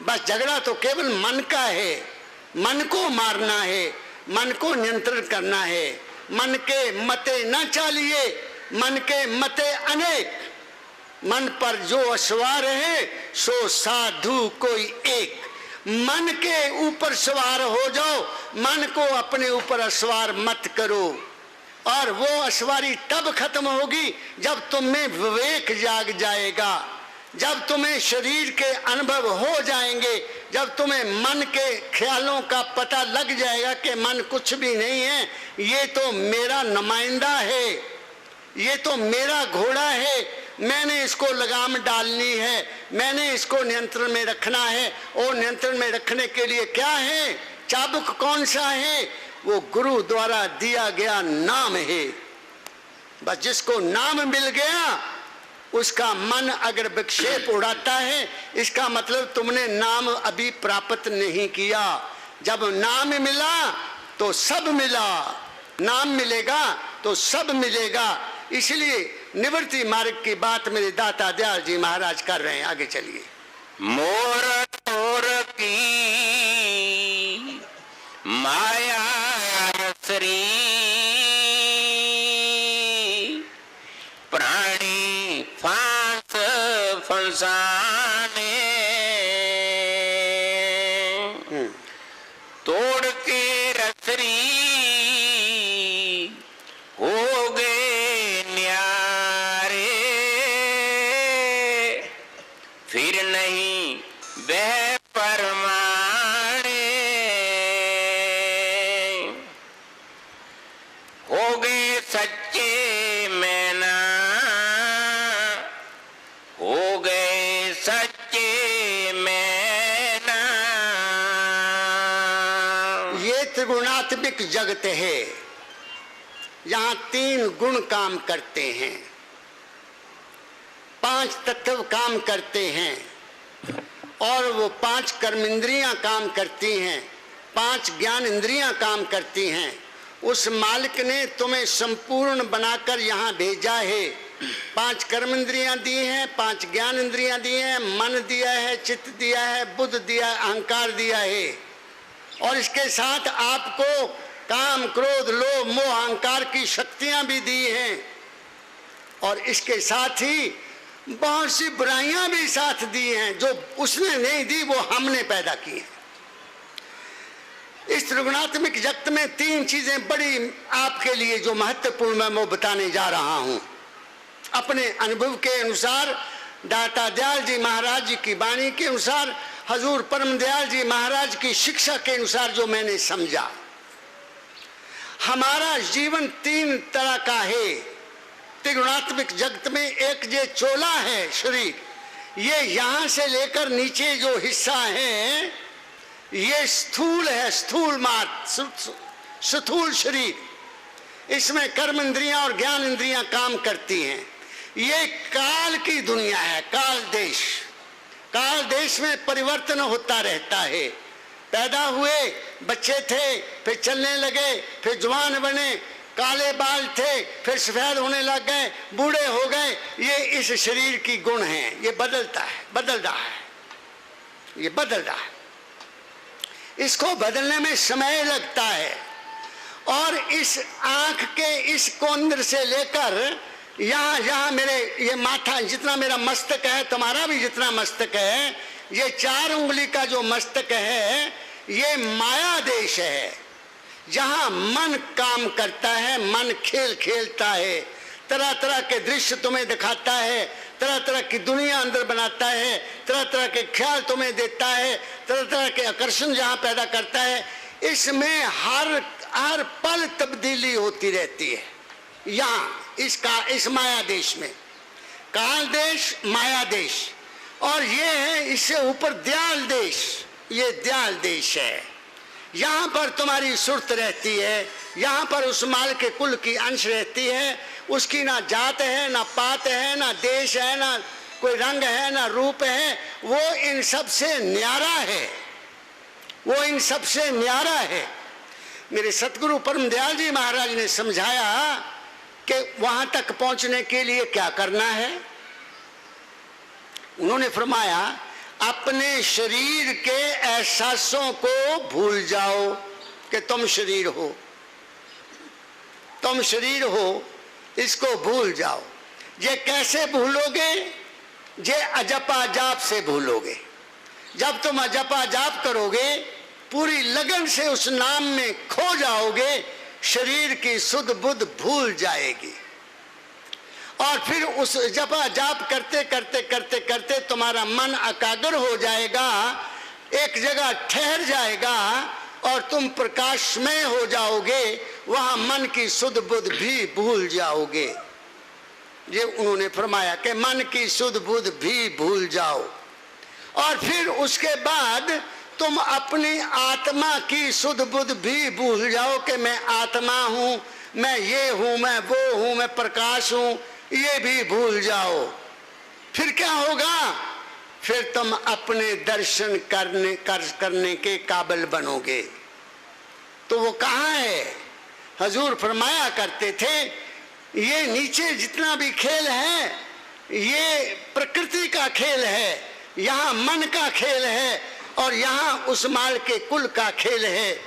बस झगड़ा तो केवल मन का है, मन को मारना है, मन को नियंत्रण करना है। मन के मते न चालिए, मन के मते अनेक, मन पर जो असवार है सो साधु कोई एक। मन के ऊपर सवार हो जाओ, मन को अपने ऊपर असवार मत करो। और वो असवारी तब खत्म होगी जब तुम में विवेक जाग जाएगा, जब तुम्हें शरीर के अनुभव हो जाएंगे, जब तुम्हें मन के ख्यालों का पता लग जाएगा कि मन कुछ भी नहीं है, ये तो मेरा नुमाइंदा है, ये तो मेरा घोड़ा है, मैंने इसको लगाम डालनी है, मैंने इसको नियंत्रण में रखना है। और नियंत्रण में रखने के लिए क्या है, चाबुक कौन सा है, वो गुरु द्वारा दिया गया नाम है। बस जिसको नाम मिल गया उसका मन अगर विक्षेप उड़ाता है, इसका मतलब तुमने नाम अभी प्राप्त नहीं किया। जब नाम मिला तो सब मिला, नाम मिलेगा तो सब मिलेगा। इसलिए निवृत्ति मार्ग की बात मेरे दाता दयाल जी महाराज कर रहे हैं। आगे चलिए। मोर तोर की माया श्री प्राणी फांस फंसाने, तोड़ के रसरी हो गए न्यारे, फिर नहीं वह परमाणे, हो गए सच्चे मैना, हो गए सच्चे मैना। ये त्रिगुणात्मिक जगत है, यहाँ 3 गुण काम करते हैं, 5 तत्व काम करते हैं, और वो 5 कर्मेंद्रियां काम करती हैं, 5 ज्ञान इंद्रियां काम करती हैं। उस मालिक ने तुम्हें संपूर्ण बनाकर यहाँ भेजा है। 5 कर्मेंद्रियां दी हैं, 5 ज्ञान इंद्रियां दी हैं, मन दिया है, चित्त दिया है, बुद्ध दिया है, अहंकार दिया है। और इसके साथ आपको काम, क्रोध, लोभ, मोह, अहंकार की शक्तियां भी दी हैं। और इसके साथ ही बहुत सी बुराइयां भी साथ दी हैं, जो उसने नहीं दी वो हमने पैदा की हैं। इस त्रिगुणात्मिक जगत में 3 चीजें बड़ी आपके लिए जो महत्वपूर्ण मैं वो बताने जा रहा हूं। अपने अनुभव के अनुसार, दाता दयाल जी महाराज जी की वाणी के अनुसार, हजूर परम दयाल जी महाराज की शिक्षा के अनुसार जो मैंने समझा। हमारा जीवन 3 तरह का है त्रिगुणात्मिक जगत में। एक ये चोला है शरीर, ये यहां से लेकर नीचे जो हिस्सा है ये स्थूल है, स्थूल मात्र, स्थूल शरीर। इसमें कर्म इंद्रियां और ज्ञान इंद्रियां काम करती हैं। ये काल की दुनिया है, काल देश। काल देश में परिवर्तन होता रहता है। पैदा हुए, बच्चे थे, फिर चलने लगे, फिर जवान बने, काले बाल थे, फिर सफेद होने लग गए, बूढ़े हो गए। ये इस शरीर की गुण हैं। ये बदलता है, बदल रहा है, ये बदल रहा है। इसको बदलने में समय लगता है। और इस आंख के इस कोंद्र से लेकर यहाँ मेरे ये माथा, जितना मेरा मस्तक है, तुम्हारा भी जितना मस्तक है, ये 4 उंगली का जो मस्तक है, ये माया देश है, जहाँ मन काम करता है, मन खेल खेलता है, तरह तरह के दृश्य तुम्हें दिखाता है, तरह तरह की दुनिया अंदर बनाता है, तरह तरह के ख्याल तुम्हें देता है, तरह तरह के आकर्षण जहाँ पैदा करता है। इसमें हर पल तब्दीली होती रहती है। यहाँ इस माया देश में, काल देश, माया देश, और ये है इससे ऊपर दयाल देश। ये दयाल देश है। यहाँ पर तुम्हारी सुरत रहती है, यहाँ पर उस माल के कुल की अंश रहती है। उसकी ना जात है, ना पात है, ना देश है, ना कोई रंग है, ना रूप है। वो इन सब से न्यारा है, वो इन सब से न्यारा है। मेरे सतगुरु परम दयाल जी महाराज ने समझाया कि वहां तक पहुंचने के लिए क्या करना है। उन्होंने फरमाया, अपने शरीर के एहसासों को भूल जाओ कि तुम शरीर हो, तुम शरीर हो, इसको भूल जाओ। ये कैसे भूलोगे? ये अजपा जाप से भूलोगे। जब तुम अजपा जाप करोगे, पूरी लगन से उस नाम में खो जाओगे, शरीर की सुध बुध भूल जाएगी। और फिर उस जपा जाप करते करते करते करते तुम्हारा मन एकाग्र हो जाएगा, एक जगह ठहर जाएगा और तुम प्रकाशमय हो जाओगे। वहां मन की सुध बुध भी भूल जाओगे। ये उन्होंने फरमाया कि मन की सुध बुध भी भूल जाओ। और फिर उसके बाद तुम अपनी आत्मा की सुध बुध भी भूल जाओ कि मैं आत्मा हूं, मैं ये हूं, मैं वो हूं, मैं प्रकाश हूं, ये भी भूल जाओ। फिर क्या होगा? फिर तुम अपने दर्शन करने के काबिल बनोगे। तो वो कहाँ है? हजूर फरमाया करते थे, ये नीचे जितना भी खेल है ये प्रकृति का खेल है, यहाँ मन का खेल है और यहाँ उस माल के कुल का खेल है।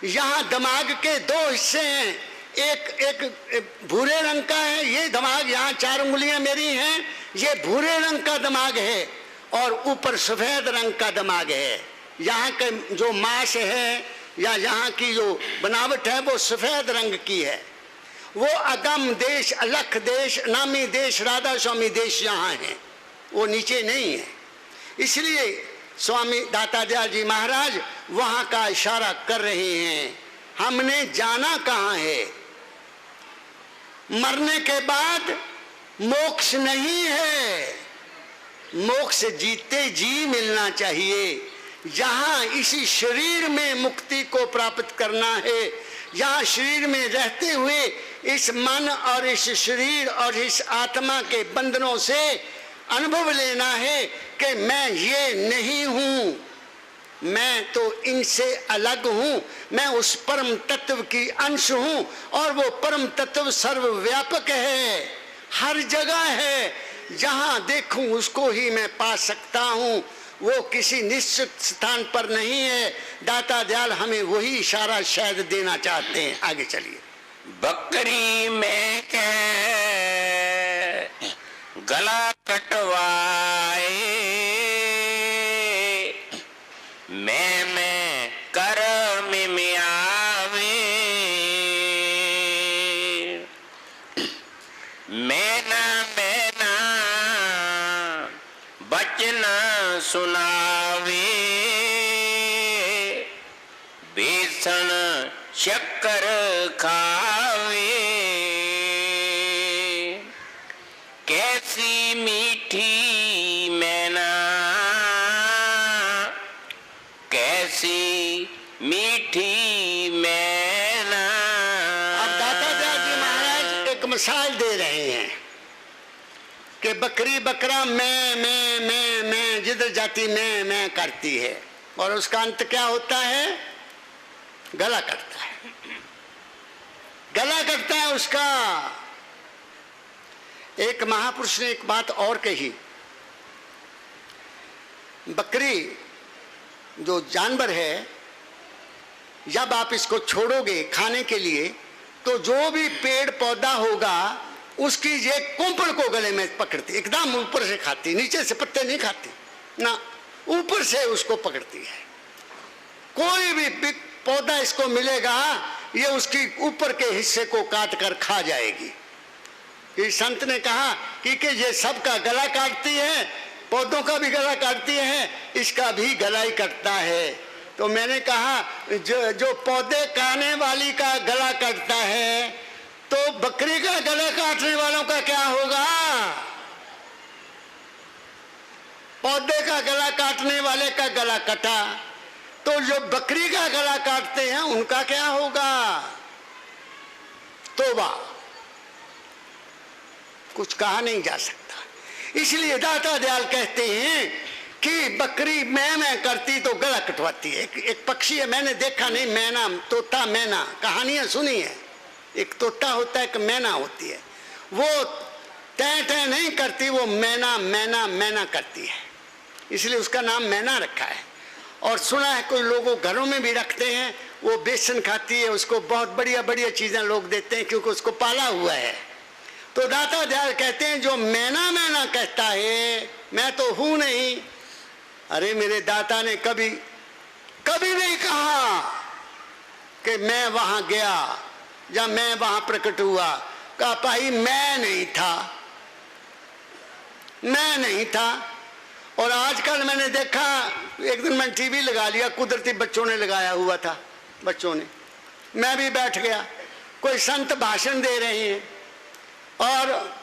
यहाँ दिमाग के दो हिस्से हैं, एक भूरे रंग का है ये दिमाग, यहाँ 4 उंगलियां मेरी हैं, ये भूरे रंग का दिमाग है और ऊपर सफेद रंग का दिमाग है। यहाँ का जो मांस है या यहाँ की जो बनावट है वो सफेद रंग की है। वो अगम देश, अलख देश, नामी देश, राधा स्वामी देश यहाँ है, वो नीचे नहीं है। इसलिए स्वामी दाता दयाल जी महाराज वहाँ का इशारा कर रहे हैं। हमने जाना कहाँ है? मरने के बाद मोक्ष नहीं है, मोक्ष जीते जी मिलना चाहिए। जहाँ इसी शरीर में मुक्ति को प्राप्त करना है, यहाँ शरीर में रहते हुए इस मन और इस शरीर और इस आत्मा के बंधनों से अनुभव लेना है कि मैं ये नहीं हूँ, मैं तो इनसे अलग हूँ, मैं उस परम तत्व की अंश हूँ और वो परम तत्व सर्वव्यापक है, हर जगह है, जहाँ देखूँ उसको ही मैं पा सकता हूँ, वो किसी निश्चित स्थान पर नहीं है। दाता दयाल हमें वही इशारा शायद देना चाहते हैं। आगे चलिए। बकरी में के गला कटवाए, मैं कर में आवे, मैना बचन सुनावे, बेसन शक्कर खावे, कैसी मीठी मैना, कैसी मीठी मैना। अब दाता दयाल जी महाराज एक मिसाल दे रहे हैं कि बकरी बकरा मैं जिधर जाती मैं करती है और उसका अंत क्या होता है? गला कटता है, गला कटता है उसका। एक महापुरुष ने एक बात और कही, बकरी जो जानवर है, जब आप इसको छोड़ोगे खाने के लिए तो जो भी पेड़ पौधा होगा उसकी ये कुंपड़ को गले में पकड़ती, एकदम ऊपर से खाती, नीचे से पत्ते नहीं खाती ना, ऊपर से उसको पकड़ती है। कोई भी पौधा इसको मिलेगा ये उसकी ऊपर के हिस्से को काट कर खा जाएगी। इस संत ने कहा कि ये सबका गला काटती है, पौधों का भी गला काटती है, इसका भी गला ही कटता है। तो मैंने कहा जो पौधे खाने वाली का गला कटता है तो बकरी का गला काटने वालों का क्या होगा? पौधे का गला काटने वाले का गला कटा तो जो बकरी का गला काटते हैं उनका क्या होगा? तौबा, कुछ कहा नहीं जा सकता। इसलिए दाता दयाल कहते हैं कि बकरी मैं करती तो गला कटवाती है। एक पक्षी है, मैंने देखा नहीं, मैना, तोता मैना, कहानियां सुनी है। एक तोता होता है, एक मैना होती है, वो तय नहीं करती, वो मैना करती है। इसलिए उसका नाम मैना रखा है। और सुना है कोई लोगों घरों में भी रखते हैं, वो बेसन खाती है, उसको बहुत बढ़िया बढ़िया चीजें लोग देते हैं क्योंकि उसको पाला हुआ है। तो दाता दयाल कहते हैं जो मैना मैना कहता है मैं तो हूं नहीं। अरे मेरे दाता ने कभी कभी नहीं कहा कि मैं वहां गया या मैं वहां प्रकट हुआ। कहा भाई मैं नहीं था, मैं नहीं था। और आजकल मैंने देखा, एक दिन मैंने टीवी लगा लिया, कुदरती बच्चों ने लगाया हुआ था, बच्चों ने, मैं भी बैठ गया। कोई संत भाषण दे रहे हैं और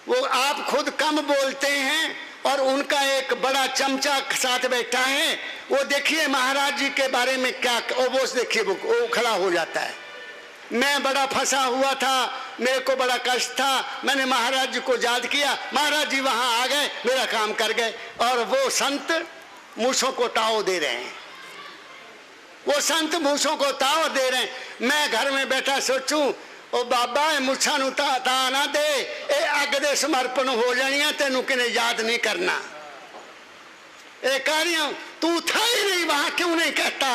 वो आप खुद कम बोलते हैं और उनका एक बड़ा चमचा साथ बैठा है, वो देखिए महाराज जी के बारे में क्या, वो देखिए वो खड़ा हो जाता है। मैं बड़ा फंसा हुआ था, मेरे को बड़ा कष्ट था, मैंने महाराज जी को याद किया, महाराज जी वहां आ गए, मेरा काम कर गए। और वो संत मूसों को ताव दे रहे हैं, वो संत मूसों को ताव दे रहे हैं। मैं घर में बैठा सोचूं ओ बाबा मूछा नू ता ना दे, ए अग दे समर्पण हो जानिया, तेनू किने याद नहीं करना। ए कार्य तू था ही नहीं वहां, क्यों नहीं कहता,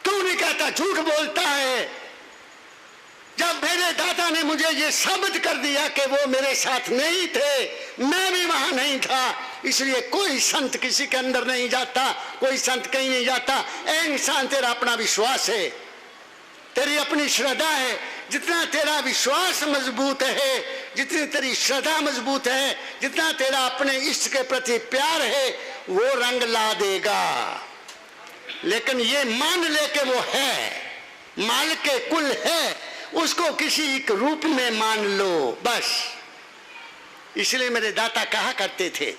क्यों नहीं कहता, झूठ बोलता है। जब मेरे दाता ने मुझे ये साबित कर दिया कि वो मेरे साथ नहीं थे, मैं भी वहां नहीं था, इसलिए कोई संत किसी के अंदर नहीं जाता, कोई संत कहीं नहीं जाता। ए इंसान, तेरा अपना विश्वास है, तेरी अपनी श्रद्धा है। जितना तेरा विश्वास मजबूत है, जितनी तेरी श्रद्धा मजबूत है, जितना तेरा अपने इष्ट के प्रति प्यार है, वो रंग ला देगा। लेकिन ये मान ले के वो है, माल के कुल है, उसको किसी एक रूप में मान लो बस। इसलिए मेरे दाता कहा करते थे,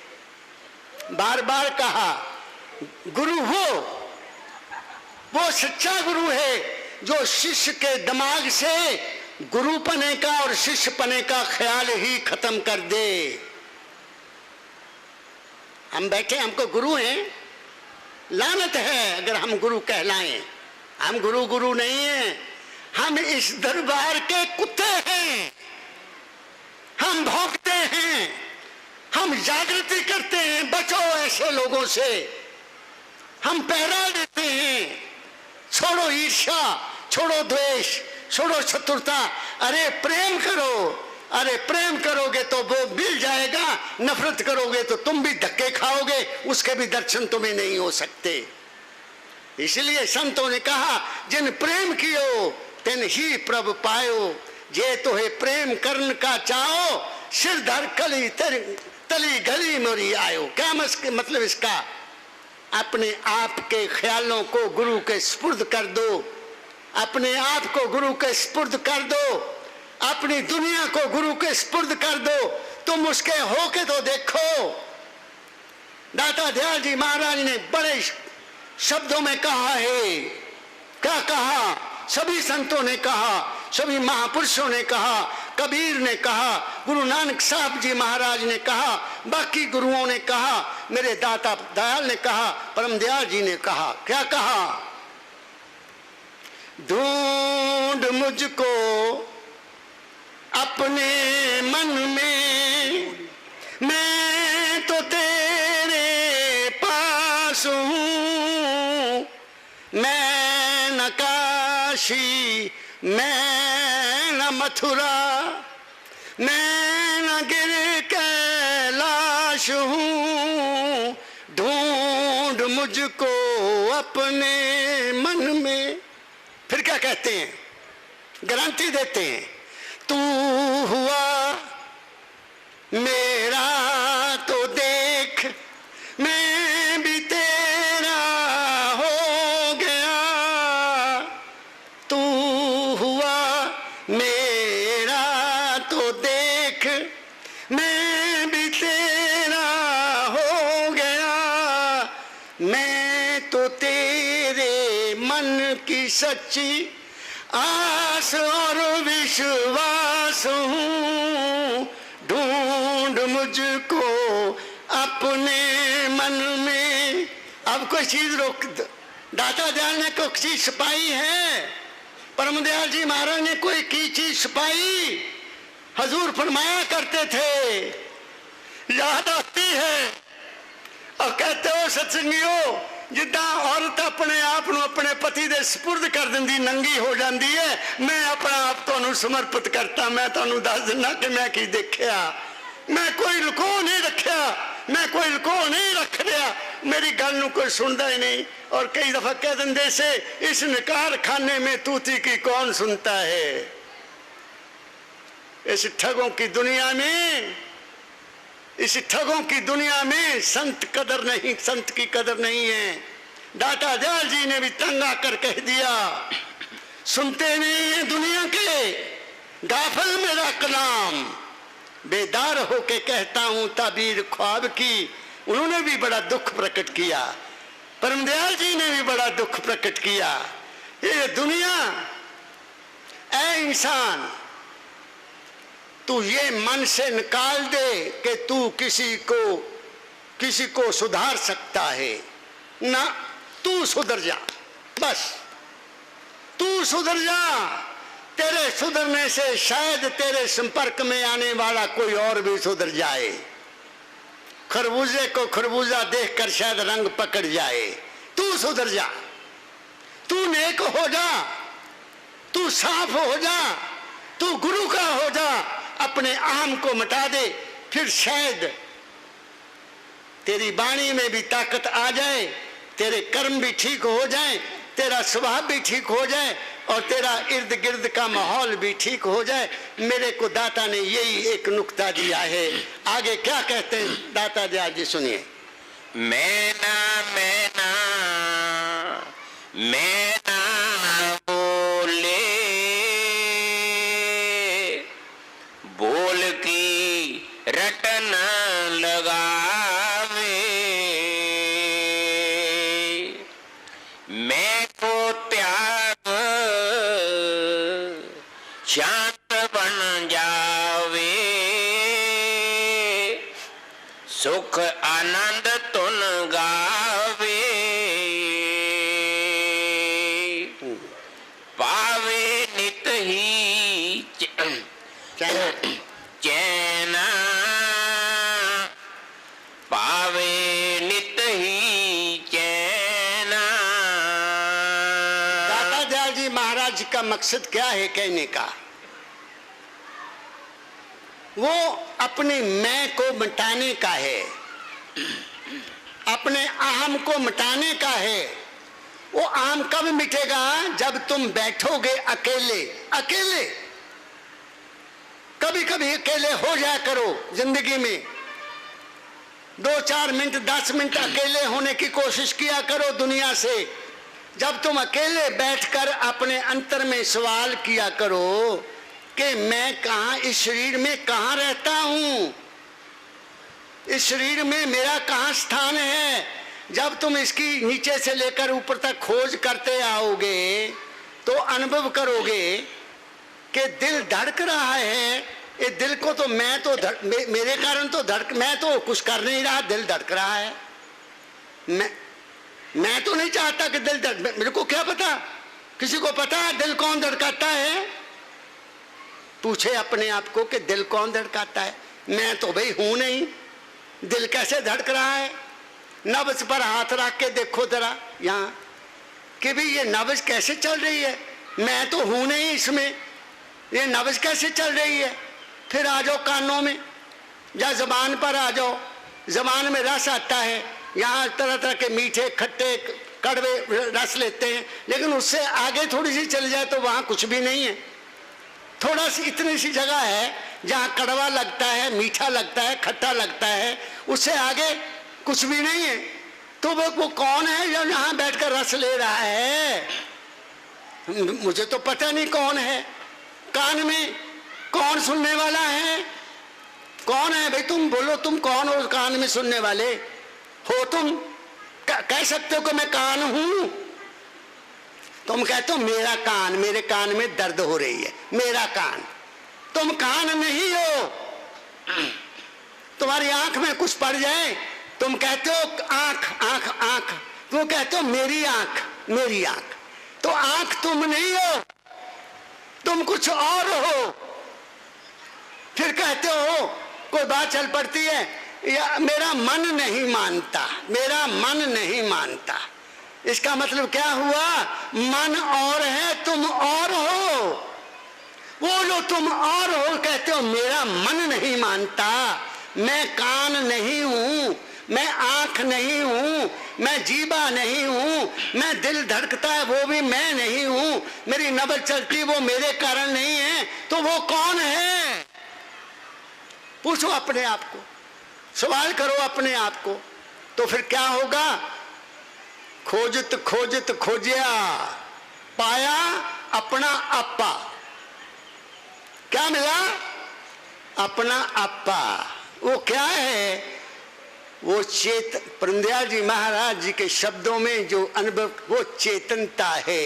बार बार कहा, गुरु वो सच्चा गुरु है जो शिष्य के दिमाग से गुरु पने का और शिष्य पने का ख्याल ही खत्म कर दे। हम बैठे, हमको गुरु हैं, लानत है अगर हम गुरु कहलाएं। हम गुरु गुरु नहीं हैं, हम इस दरबार के कुत्ते हैं। हम भौंकते हैं, हम जागृति करते हैं, बचो ऐसे लोगों से। हम पहरा देते हैं, छोड़ो ईर्ष्या, छोड़ो द्वेष, छोड़ो शत्रुता, अरे प्रेम करो। अरे प्रेम करोगे तो वो मिल जाएगा, नफरत करोगे तो तुम भी धक्के खाओगे, उसके भी दर्शन तुम्हें नहीं हो सकते। इसलिए संतों ने कहा, जिन प्रेम कियो तिन ही प्रभु पायो, जे तो है प्रेम करन का चाहो, सिर धर कली तली गली मोरी आयो। क्या मतलब इसका, अपने आप के ख्यालों को गुरु के स्पुर्द कर दो, अपने आप को गुरु के स्पुर्द कर दो, अपनी दुनिया को गुरु के स्पुर्द कर दो। तुम उसके होके तो देखो। दाता दयाल जी महाराज ने बड़े शब्दों में कहा है। क्या कहा? सभी संतों ने कहा, सभी महापुरुषों ने कहा, कबीर ने कहा, गुरु नानक साहब जी महाराज ने कहा, बाकी गुरुओं ने कहा, मेरे दाता दयाल ने कहा, परम दयाल जी ने कहा। क्या कहा? ढूंढ मुझको अपने मन में, मैं तो तेरे पास हूँ। मैं न काशी, मैं न मथुरा, मैं न गिर कैलाश हूँ। ढूंढ मुझको अपने मन में। फिर क्या कहते हैं? गारंटी देते हैं, तू हुआ मेरा तो देख, मैं भी तेरा हो गया। तू हुआ मेरा तो देख, मैं भी तेरा हो गया। मैं तो तेरे मन की सच्ची आस और विश्वास हूँ। ढूंढ मुझको अपने मन में। अब कोई चीज रोक, दाता दयाल ने कोई चीज छुपाई है? परम दयाल जी महाराज ने कोई की चीज छुपाई? हजूर फरमाया करते थे, याद आती है और कहते हो सत्संगियों, जिद्दां औरत अपने आप ਨੂੰ ਆਪਣੇ ਪਤੀ ਦੇ ਸਪੁਰਦ ਕਰ ਦਿੰਦੀ, ਨੰਗੀ ਹੋ ਜਾਂਦੀ ਹੈ, ਮੈਂ ਆਪਣਾ ਆਪ ਤੁਹਾਨੂੰ ਸਮਰਪਿਤ ਕਰਤਾ। ਮੈਂ ਤੁਹਾਨੂੰ ਦੱਸ ਦਿੰਦਾ ਕਿ ਮੈਂ ਕੀ ਦੇਖਿਆ। ਮੈਂ ਕੋਈ ਲੁਕੋ ਨਹੀਂ ਰੱਖਿਆ, मैं कोई लुको नहीं रख रहा, मेरी गल नूं कोई सुनता ही नहीं। और कई दफा कह देंगे से इस निकार खाने में तूती की कौन सुनता है। इस ठगों की दुनिया में, इस ठगों की दुनिया में संत कदर नहीं, संत की कदर नहीं है। दाता दयाल जी ने भी तंग आकर कह दिया, सुनते नहीं है दुनिया के, गाफिल मेरा कलाम, बेदार होके कहता हूं ताबीर ख्वाब की। उन्होंने भी बड़ा दुख प्रकट किया, परमदयाल जी ने भी बड़ा दुख प्रकट किया। ये दुनिया, ऐ इंसान, तू ये मन से निकाल दे कि तू किसी को सुधार सकता है ना। तू सुधर जा, बस तू सुधर जा। तेरे सुधरने से शायद तेरे संपर्क में आने वाला कोई और भी सुधर जाए। खरबूजे को खरबूजा देखकर शायद रंग पकड़ जाए। तू सुधर जा, तू नेक हो जा, तू साफ हो जा, तू गुरु का हो जा, अपने आम को मिटा दे, फिर शायद तेरी वाणी में भी ताकत आ जाए, तेरे कर्म भी ठीक हो जाए, तेरा स्वभाव भी ठीक हो जाए और तेरा इर्द गिर्द का माहौल भी ठीक हो जाए। मेरे को दाता ने यही एक नुक्ता दिया है। आगे क्या कहते हैं दाता दयाल जी, सुनिए। मैना मैना मैना बोले, बोल की रटन लगावे, मैं को त्याग शांत बन जावे, सुख आनंद तुन गावे, पावे नित ही चैना, पावे नित ही चैना। दाता दयाल जी महाराज जी का मकसद क्या है कहने का? वो अपने मैं को मिटाने का है, अपने अहम को मिटाने का है। वो अहम कब मिटेगा? जब तुम बैठोगे अकेले। अकेले कभी कभी अकेले हो जाया करो जिंदगी में, 2-4 मिनट 10 मिनट अकेले होने की कोशिश किया करो दुनिया से। जब तुम अकेले बैठकर अपने अंतर में सवाल किया करो कि मैं कहाँ, इस शरीर में कहाँ रहता हूं, इस शरीर में मेरा कहाँ स्थान है। जब तुम इसकी नीचे से लेकर ऊपर तक खोज करते आओगे तो अनुभव करोगे कि दिल धड़क रहा है। ये दिल को तो मैं तो मेरे कारण तो मैं तो कुछ कर नहीं रहा, दिल धड़क रहा है। मैं तो नहीं चाहता कि दिल धड़क, मेरे को क्या पता? किसी को पता है दिल कौन धड़काता है? पूछे अपने आप को कि दिल कौन धड़काता है। मैं तो भाई हूं नहीं, दिल कैसे धड़क रहा है? नब्ज पर हाथ रख के देखो जरा यहाँ कि भाई ये नब्ज कैसे चल रही है। मैं तो हूं नहीं इसमें, ये नब्ज कैसे चल रही है। फिर आ जाओ कानों में या जबान पर आ जाओ, जबान में रस आता है, यहाँ तरह तरह के मीठे खट्टे कड़वे रस लेते हैं, लेकिन उससे आगे थोड़ी सी चली जाए तो वहाँ कुछ भी नहीं है। थोड़ा सी इतनी सी जगह है जहाँ कड़वा लगता है, मीठा लगता है, खट्टा लगता है, उससे आगे कुछ भी नहीं है। तो वो कौन है जो यहाँ बैठकर रस ले रहा है? मुझे तो पता नहीं कौन है। कान में कौन सुनने वाला है? कौन है भाई? तुम बोलो, तुम कौन हो कान में सुनने वाले हो? तुम कह सकते हो कि मैं कान हूं? तुम कहते हो मेरा कान, मेरे कान में दर्द हो रही है, मेरा कान। तुम कान नहीं हो। तुम्हारी आंख में कुछ पड़ जाए, तुम कहते हो आंख आंख आंख, तुम कहते हो मेरी आंख मेरी आंख। तो आंख तुम नहीं हो, तुम कुछ और हो। फिर कहते हो कोई बात चल पड़ती है या मेरा मन नहीं मानता, मेरा मन नहीं मानता। इसका मतलब क्या हुआ? मन और है, तुम और हो। वो जो तुम और हो कहते हो मेरा मन नहीं मानता, मैं कान नहीं हूं, मैं आंख नहीं हूं, मैं जीवा नहीं हूं, मैं दिल धड़कता है वो भी मैं नहीं हूं, मेरी नब्ज चलती वो मेरे कारण नहीं है, तो वो कौन है? पूछो अपने आप को, सवाल करो अपने आप को, तो फिर क्या होगा? खोजत खोजत खोजिया पाया अपना आपा। क्या मिला? अपना आपा। वो क्या है? वो प्रंदयाल जी महाराज जी के शब्दों में जो अनुभव, वो चेतनता है,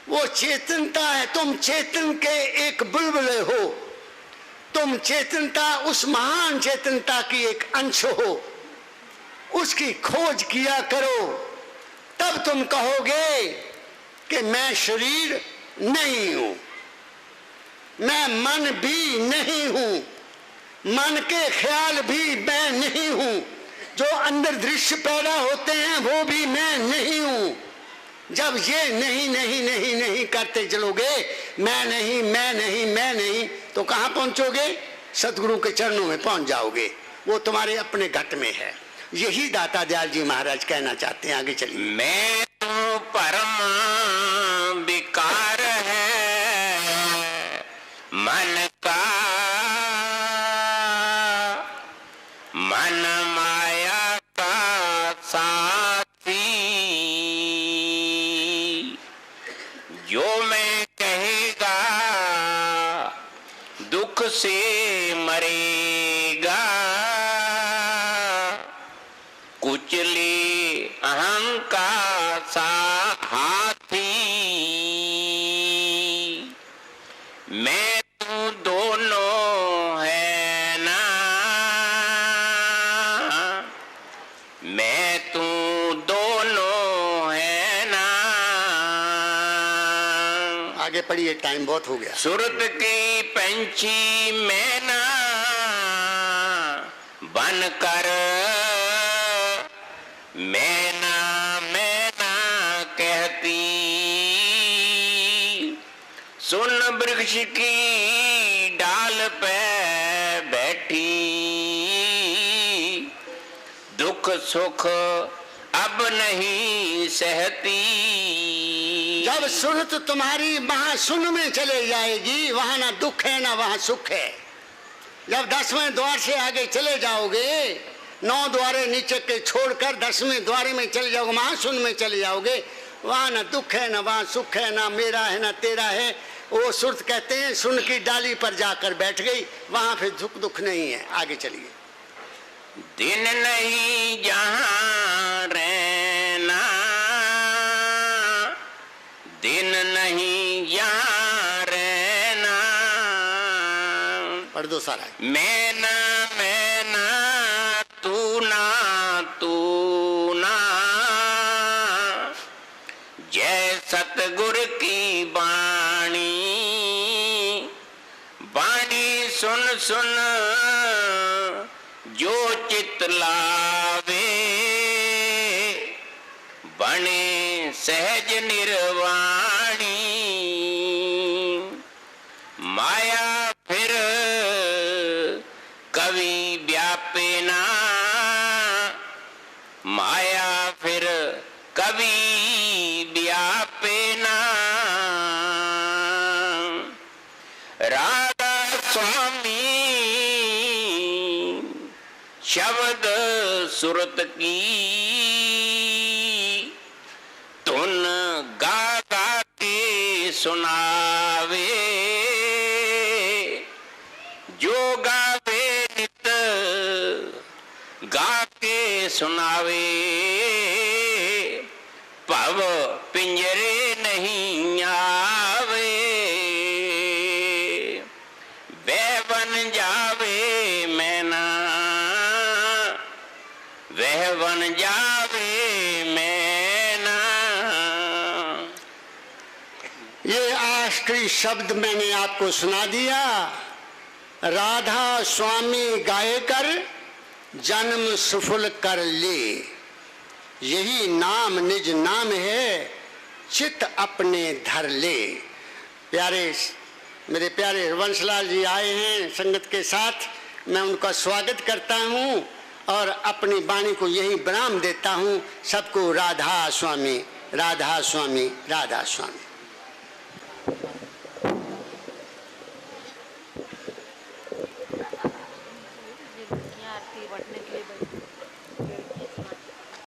वो चेतनता है। तुम चेतन के एक बुलबुले हो, तुम चेतनता, उस महान चेतनता की एक अंश हो, उसकी खोज किया करो, तब तुम कहोगे कि मैं शरीर नहीं हूं, मैं मन भी नहीं हूं, मन के ख्याल भी मैं नहीं हूं, जो अंदर दृश्य पैदा होते हैं वो भी मैं नहीं हूं। जब ये नहीं नहीं नहीं नहीं करते चलोगे, मैं नहीं मैं नहीं मैं नहीं, तो कहां पहुंचोगे? सतगुरु के चरणों में पहुंच जाओगे, वो तुम्हारे अपने घट में है। यही दाता दयाल जी महाराज कहना चाहते हैं। आगे चलिए। मैं तो परम विकार है मन का, मन माया का साथी, जो मैं कहेगा दुख से मरेगा, कुचले अहंकार सा हाथी, मैं तू दोनों है ना, मैं तू दोनों है ना। आगे पढ़िए, टाइम बहुत हो गया। सूरत की पंछी मैना बन कर, मैना मैना कहती, सुन वृक्ष की डाल पे बैठी, दुख सुख अब नहीं सहती। जब सुरत तुम्हारी महाशून्य में चले जाएगी, वहां ना दुख है ना वहां सुख है। जब 10वें द्वार से आगे चले जाओगे, 9 द्वारे नीचे के छोड़कर 10वें द्वारे में चले जाओगे, महाशून्य में चले जाओगे, वहां ना दुख है ना वहां सुख है, ना मेरा है ना तेरा है। वो सुरत कहते हैं सुन की डाली पर जाकर बैठ गई, वहां फिर दुख नहीं है। आगे चलिए। दिन नहीं जहां रहना, दिन नहीं यहाँ रहना, पढ़ दो सारा। मैना मैना तू ना तू ना, जय सतगुर की बाणी, बाणी सुन सुन जो चित लावे, बने सहज निर्वाणी, माया फिर कवि व्यापे ना, माया फिर कवि व्यापे ना। राधा स्वामी शब्द सुरत की, तुन गा गा के सुनावे, जो गावे नित गा के सुनावे, पव पिंजरे नहीं आवे, वह बन जावे मैना, वह बन जावे मैना। ये आखिरी शब्द मैंने आपको सुना दिया। राधा स्वामी गाय कर जन्म सफल कर ले, यही नाम निज नाम है चित अपने धर ले। प्यारे मेरे प्यारे वंशलाल जी आए हैं संगत के साथ, मैं उनका स्वागत करता हूं और अपनी वाणी को यही विराम देता हूं। सबको राधा स्वामी, राधा स्वामी, राधा स्वामी।